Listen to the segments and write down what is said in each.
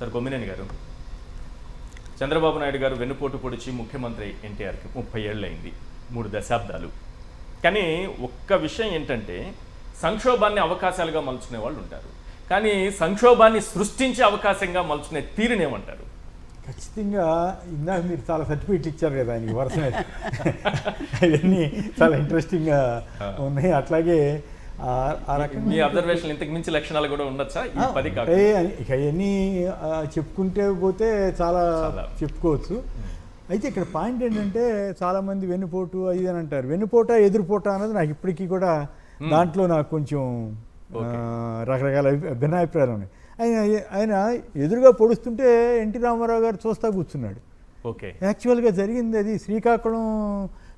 Sir Kommineni గారు, చంద్రబాబు నాయుడు గారు వెన్నుపోటు పొడిచి ముఖ్యమంత్రి ఎన్టీఆర్కి 30 ఏళ్ళు అయింది, 3 దశాబ్దాలు. కానీ ఒక్క విషయం ఏంటంటే సంక్షోభాన్ని అవకాశాలుగా మలుచుకునే వాళ్ళు ఉంటారు, కానీ సంక్షోభాన్ని సృష్టించే అవకాశంగా మలుచుకునే తీరునేమంటారు? ఖచ్చితంగా ఇందాక మీరు చాలా సర్టిఫికెట్లు ఇచ్చారు కదా ఆయనకి వరుస అవన్నీ చాలా ఇంట్రెస్టింగ్గా ఉన్నాయి. అట్లాగే ఆ రకంగా మీ అబ్జర్వేషన్ ఇంతకు మించి లక్షణాలు కూడా ఉండొచ్చా ఈ 10 ఇక అవన్నీ చెప్పుకుంటే పోతే చాలా చెప్పుకోవచ్చు. అయితే ఇక్కడ పాయింట్ ఏంటంటే చాలామంది వెన్నుపోటు అది అని అంటారు. వెన్నుపోట ఎదురుపోట అన్నది నాకు ఇప్పటికీ కూడా దాంట్లో నాకు కొంచెం రకరకాల భిన్నాభిప్రాయాలు ఉన్నాయి. ఆయన ఎదురుగా పొడుస్తుంటే ఎన్టీ రామారావు గారు చూస్తా కూర్చున్నాడు. ఓకే, యాక్చువల్గా జరిగింది అది శ్రీకాకుళం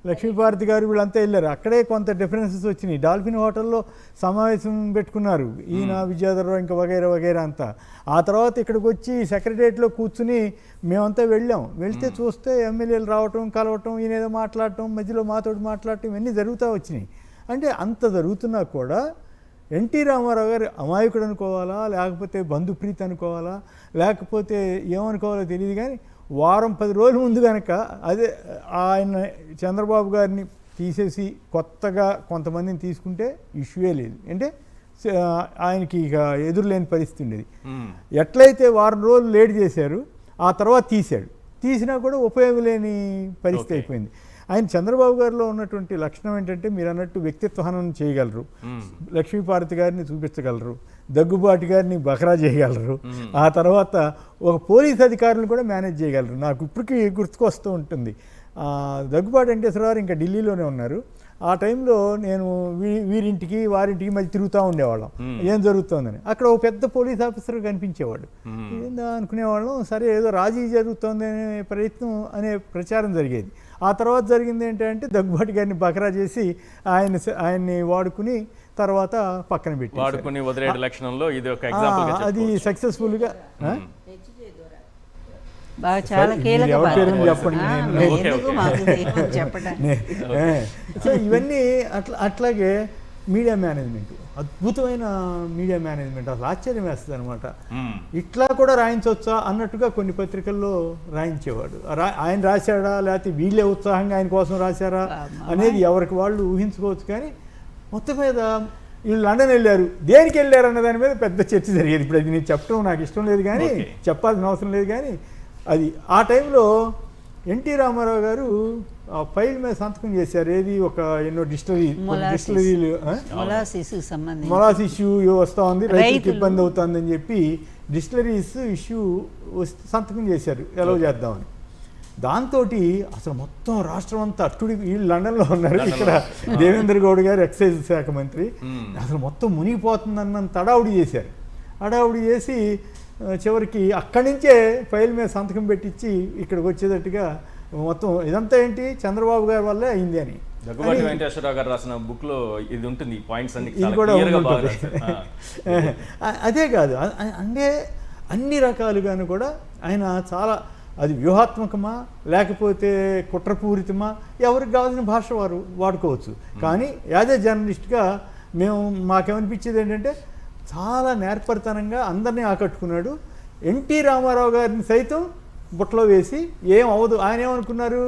లక్ష్మీపార్వతి గారు వీళ్ళంతా వెళ్ళారు. అక్కడే కొంత డిఫరెన్సెస్ వచ్చినాయి. డాల్ఫిన్ హోటల్లో సమావేశం పెట్టుకున్నారు ఈయన విద్యాధరరావు ఇంకా వగైరా వగైరా అంతా. ఆ తర్వాత ఇక్కడికి వచ్చి సెక్రటరియట్లో కూర్చుని మేమంతా వెళ్తే చూస్తే ఎమ్మెల్యేలు రావటం కలవటం ఈయన ఏదో మాట్లాడటం మధ్యలో మాతోటి మాట్లాడటం ఇవన్నీ జరుగుతూ వచ్చినాయి. అంటే అంత జరుగుతున్నా కూడా ఎన్టీ రామారావు గారు అమాయకుడు అనుకోవాలా, లేకపోతే బంధుప్రీతి అనుకోవాలా, లేకపోతే ఏమనుకోవాలో తెలియదు, కానీ వారం 10 రోజుల ముందు కనుక అదే ఆయన చంద్రబాబు గారిని తీసేసి కొత్తగా కొంతమందిని తీసుకుంటే ఇష్యూయే లేదు. అంటే ఆయనకి ఇక ఎదురులేని పరిస్థితి ఉండేది. ఎట్లయితే వారం రోజులు లేట్ చేశారు, ఆ తర్వాత తీసినా కూడా ఉపయోగం లేని పరిస్థితి అయిపోయింది. ఆయన చంద్రబాబు గారిలో ఉన్నటువంటి లక్షణం ఏంటంటే మీరు అన్నట్టు వ్యక్తిత్వ హననం చేయగలరు, లక్ష్మీపార్వతి గారిని చూపించగలరు, దగ్గుబాటి గారిని బకరా చేయగలరు, ఆ తర్వాత ఒక పోలీస్ అధికారులను కూడా మేనేజ్ చేయగలరు. నాకు ఇప్పటికీ గుర్తుకొస్తూ ఉంటుంది. దగ్గుబాటి వెంకటేశ్వరరావు ఇంకా ఢిల్లీలోనే ఉన్నారు. ఆ టైంలో నేను వీరింటికి వారింటికి మధ్య తిరుగుతూ ఉండేవాళ్ళం ఏం జరుగుతుందని. అక్కడ ఒక పెద్ద పోలీస్ ఆఫీసర్ కనిపించేవాడు. ఏందా అనుకునేవాళ్ళం. సరే ఏదో రాజీ జరుగుతుంది అనే ప్రయత్నం అనే ప్రచారం జరిగేది. ఆ తర్వాత జరిగింది ఏంటంటే దగ్గుబాటి గారిని బకరా చేసి ఆయన్ని వాడుకుని తర్వాత పక్కన పెట్టి వాడుకుని వదిలేడు లక్షణంలో ఇది ఒక ఎగ్జాంపుల్. అది సక్సెస్ఫుల్గా సో ఇవన్నీ అట్లాగే మీడియా మేనేజ్మెంట్, అద్భుతమైన మీడియా మేనేజ్మెంట్, అసలు ఆశ్చర్యం వేస్తుంది అనమాట. ఇట్లా కూడా రాయించవచ్చా అన్నట్టుగా కొన్ని పత్రికల్లో రాయించేవాడు. ఆయన రాశాడా లేకపోతే వీళ్ళే ఉత్సాహంగా ఆయన కోసం రాశారా అనేది ఎవరికి వాళ్ళు ఊహించుకోవచ్చు. కానీ మొత్తం మీద వీళ్ళు లండన్ వెళ్ళారు, దేనికి వెళ్ళారు అన్న దాని మీద పెద్ద చర్చ జరిగేది. ఇప్పుడు అది నేను చెప్పడం నాకు ఇష్టం లేదు, కానీ చెప్పాల్సిన అవసరం లేదు. కానీ అది ఆ టైంలో ఎన్టీ రామారావు గారు ఆ ఫైల్ మీద సంతకం చేశారు. ఏది ఒక ఎన్నో డిస్టిలరీలు మొలాస్ ఇష్యూ వస్తూ ఉంది, రైతులకు ఇబ్బంది అవుతుందని చెప్పి డిస్టిలరీస్ ఇష్యూ సంతకం చేశారు ఎలవ్ చేద్దామని. దాంతో అసలు మొత్తం రాష్ట్రం అంతా అట్టుడి, వీళ్ళు లండన్లో ఉన్నారు, ఇక్కడ దేవేంద్ర గౌడ్ గారు ఎక్సైజ్ శాఖ మంత్రి, అసలు మొత్తం మునిగిపోతుందన్నంత హడావుడి చేసి చివరికి అక్కడి నుంచే ఫైల్ మీద సంతకం పెట్టించి ఇక్కడికి వచ్చేటట్టుగా మొత్తం ఇదంతా ఏంటి చంద్రబాబు గారి వల్లే అయింది అని. దగ్గుబాటి వెంకటేశ్వరరావు గారు రాసిన బుక్లో ఇది ఉంటుంది, పాయింట్స్ అన్ని ఇది కూడా అదే కాదు, అంటే అన్ని రకాలుగాను కూడా ఆయన చాలా, అది వ్యూహాత్మకమా లేకపోతే కుట్రపూరితమా ఎవరికి కావాల్సిన భాష వారు వాడుకోవచ్చు. కానీ యాజ్ ఏ జర్నలిస్ట్గా మాకేమనిపించేది ఏంటంటే చాలా నేర్పరితనంగా అందరినీ ఆకట్టుకున్నాడు. ఎన్టీ రామారావు గారిని సైతం బుట్టలో వేసి ఏం అవ్వదు. ఆయన ఏమనుకున్నారు,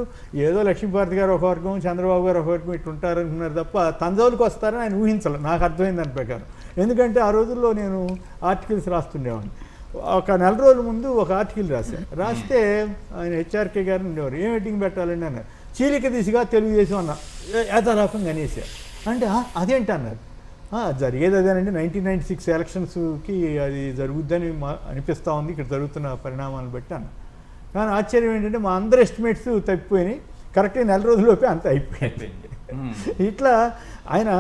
ఏదో లక్ష్మీపార్వతి గారు ఒక వర్గం చంద్రబాబు గారు ఒక వర్గం ఇట్లా ఉంటారనుకున్నారు తప్ప తంజావులకు వస్తారని ఆయన ఊహించాలి. నాకు అర్థమైంది దాని ప్రకారం. ఎందుకంటే ఆ రోజుల్లో నేను ఆర్టికల్స్ రాస్తుండేవాడిని. ఒక 4 రోజుల ముందు ఒక ఆర్టికల్ రాస్తే ఆయన హెచ్ఆర్కే గారిని ఉండేవారు, ఏం హెడ్డింగ్ పెట్టాలండి అన్నారు. చీలిక దిశగా తెలుగుదేశం అన్న యథారకంగా అనేసారు. అంటే అదేంటి అన్నారు. జరిగేది అదేనండి, 1996 ఎలక్షన్స్కి అది జరుగుద్దని అనిపిస్తూ ఉంది ఇక్కడ జరుగుతున్న పరిణామాలను బట్టి అన్న. కానీ ఆశ్చర్యం ఏంటంటే మా అందరి ఎస్టిమేట్స్ తప్పిపోయినాయి, కరెక్ట్గా 4 రోజుల్లోపే అంత అయిపోయింది. ఇట్లా ఆయన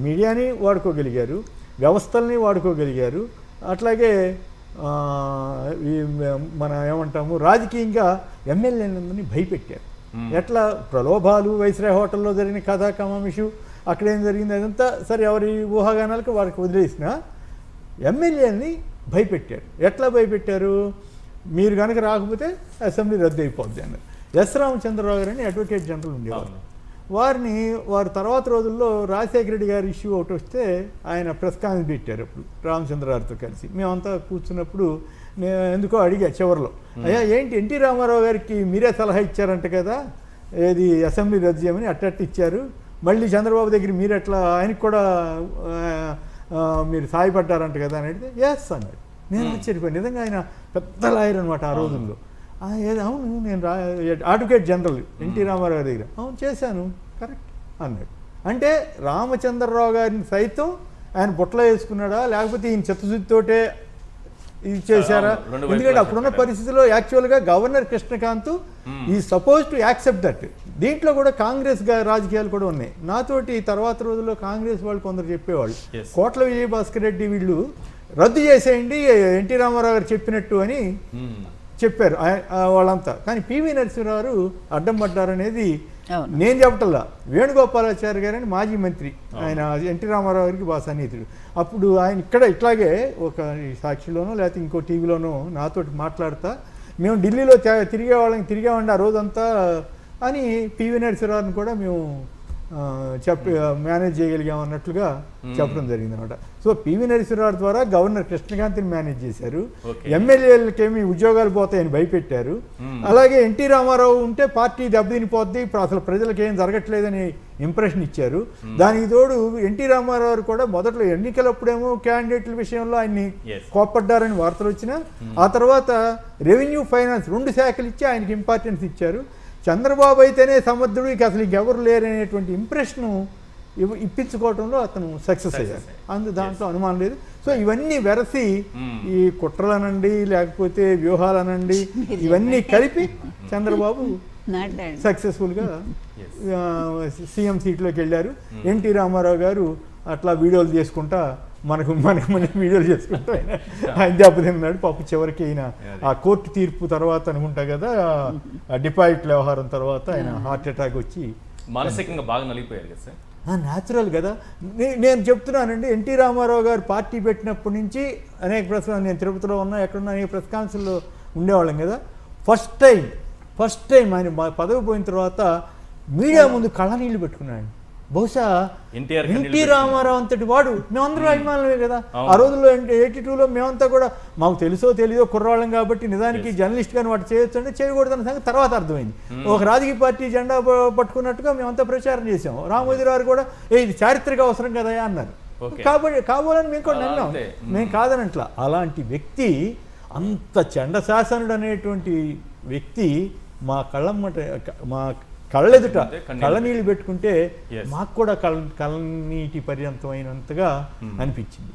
మీడియాని వాడుకోగలిగారు, వ్యవస్థల్ని వాడుకోగలిగారు, అట్లాగే మన ఏమంటాము రాజకీయంగా ఎమ్మెల్యేలందరినీ భయపెట్టారు. ఎట్లా ప్రలోభాలు, వైస్రాయ్ హోటల్లో జరిగిన కథా కమామిషు, అక్కడ ఏం జరిగింది అదంతా సరే ఎవరి ఊహాగానాలకు వారికి వదిలేసిన ఎమ్మెల్యేని భయపెట్టారు. ఎట్లా భయపెట్టారు, మీరు కనుక రాకపోతే అసెంబ్లీ రద్దు అయిపోద్ది అన్నారు. ఎస్ రామచంద్రరావు గారు అని అడ్వకేట్ జనరల్ ఉండేవారు. వారు తర్వాత రోజుల్లో రాజశేఖర రెడ్డి గారి ఇష్యూ ఒకటి వస్తే ఆయన ప్రెస్ కాన్ఫరెన్స్ పెట్టారు. అప్పుడు రామచంద్రరావుతో కలిసి మేమంతా కూర్చున్నప్పుడు నేను ఎందుకో అడిగా చివరిలో, అయ్యా ఏంటి ఎన్టీ రామారావు గారికి మీరే సలహా ఇచ్చారంట కదా ఏది అసెంబ్లీ రద్దు చేయమని అట్టట్టు ఇచ్చారు, మళ్ళీ చంద్రబాబు దగ్గర మీరు ఎట్లా ఆయనకు కూడా మీరు సాయపడ్డారంట కదా అని అడిగితే ఎస్ అన్నాడు. నేను ఆశ్చర్యపోయాను, నిజంగా ఆయన పెద్ద లాయర్ అనమాట ఆ రోజుల్లో. అవును నేను అడ్వకేట్ జనరల్ ఎన్టీ రామారావు దగ్గర, అవును చేశాను కరెక్ట్ అన్నాడు. అంటే రామచంద్రరావు గారిని సైతం ఆయన బుట్టలో వేసుకున్నాడా లేకపోతే ఈయన చిత్తశుద్ధితోటే ఇది చేశారా? ఎందుకంటే అప్పుడున్న పరిస్థితిలో యాక్చువల్గా గవర్నర్ కృష్ణకాంత్ ఈ సపోజ్ టు యాక్సెప్ట్ దట్. దీంట్లో కూడా కాంగ్రెస్ రాజకీయాలు కూడా ఉన్నాయి. నాతోటి తర్వాత రోజుల్లో కాంగ్రెస్ వాళ్ళు కొందరు చెప్పేవాళ్ళు, కోట్ల విజయభాస్కర్ రెడ్డి వీళ్ళు రద్దు చేసేయండి ఎన్టీ రామారావు గారు చెప్పినట్టు అని చెప్పారు వాళ్ళంతా. కానీ పివి నరసింహారావు అడ్డం పడ్డారనేది నేను చెప్పటల్లా, వేణుగోపాలాచారి గారని మాజీ మంత్రి, ఆయన ఎన్టీ రామారావు గారికి బాగా సన్నిహితుడు. అప్పుడు ఆయన ఇక్కడ ఇట్లాగే ఒక సాక్షిలోనో లేకపోతే ఇంకో టీవీలోనో నాతోటి మాట్లాడతా, మేము ఢిల్లీలో తిరిగామండి ఆ రోజంతా అని పివి నరసింహారావుని కూడా మేము మేనేజ్ చేయగలిగాం అన్నట్లుగా చెప్పడం జరిగింది అనమాట. సో పివి నరసింహారావు ద్వారా గవర్నర్ కృష్ణకాంత్ని మేనేజ్ చేశారు, ఎమ్మెల్యేలకేమి ఉద్యోగాలు పోతాయని భయపెట్టారు. అలాగే ఎన్టీ రామారావు ఉంటే పార్టీ దెబ్బతినిపోద్ది, అసలు ప్రజలకు ఏం జరగట్లేదని ఇంప్రెషన్ ఇచ్చారు. దానికి తోడు ఎన్టీ రామారావు కూడా మొదట్లో ఎన్నికలప్పుడేమో క్యాండిడేట్ల విషయంలో ఆయన్ని కోప్పడ్డారని వార్తలు వచ్చినా ఆ తర్వాత రెవెన్యూ ఫైనాన్స్ 2 శాఖలు ఇచ్చి ఆయనకి ఇంపార్టెన్స్ ఇచ్చారు. చంద్రబాబు అయితేనే సమర్థుడు, ఇక అసలు ఇంకెవరు లేరనేటువంటి ఇంప్రెషను ఇప్పించుకోవడంలో అతను సక్సెస్ అయ్యారు, దాంట్లో అనుమానం లేదు. సో ఇవన్నీ వెరసి ఈ కుట్రలనండి లేకపోతే వ్యూహాలనండి ఇవన్నీ కలిపి చంద్రబాబు సక్సెస్ఫుల్గా సీఎం సీట్లోకి వెళ్ళారు. ఎన్టీ రామారావు గారు అట్లా వీడియోలు చేసుకుంటా మనకు వీడియోలు చేసుకుంటూ ఆయన దెబ్బతిన్నాడు పాప. చివరికి ఆయన ఆ కోర్టు తీర్పు తర్వాత అనుకుంటా కదా, ఆ డిపాజిట్ వ్యవహారం తర్వాత ఆయన హార్ట్ అటాక్ వచ్చి మానసికంగా బాగా నలిగిపోయారు కదా సార్. న్యాచురల్ కదా. నేను చెప్తున్నానండి, ఎన్టీ రామారావు గారు పార్టీ పెట్టినప్పటి నుంచి అనేక నేను తిరుపతిలో ఉన్నా ఎక్కడున్నా అనేక ప్రెస్ కాన్ఫరెన్స్లో ఉండేవాళ్ళం కదా. ఫస్ట్ టైం ఆయన పదవి పోయిన తర్వాత మీడియా ముందు కళ్ళనీళ్ళు పెట్టుకున్నాడు. బహుశా ఎన్టీ రామారావు అంతటి వాడు, మేమందరం అభిమానులమే కదా ఆ రోజుల్లో. 82లో మేమంతా కూడా మాకు తెలుసో తెలీదో కుర్రవాళ్ళం కాబట్టి నిజానికి జర్నలిస్ట్ కానీ వాటి చేయొచ్చు అంటే చేయకూడదన్న సంగతి తర్వాత అర్థమైంది. ఒక రాజకీయ పార్టీ జెండా పట్టుకున్నట్టుగా మేమంతా ప్రచారం చేసాం. రామోజీరావు కూడా ఇది చారిత్రక అవసరం కదా అన్నారు. కాబోలని మేము కూడా అన్నాం, మేము కాదనట్లా. అలాంటి వ్యక్తి, అంత చండశాసనుడు అనేటువంటి వ్యక్తి మా కళ్ళెదుట కళ్ళనీళ్ళు పెట్టుకుంటే మాకు కూడా కళ్ళనీటి పర్యంతం అయినంతగా అనిపించింది.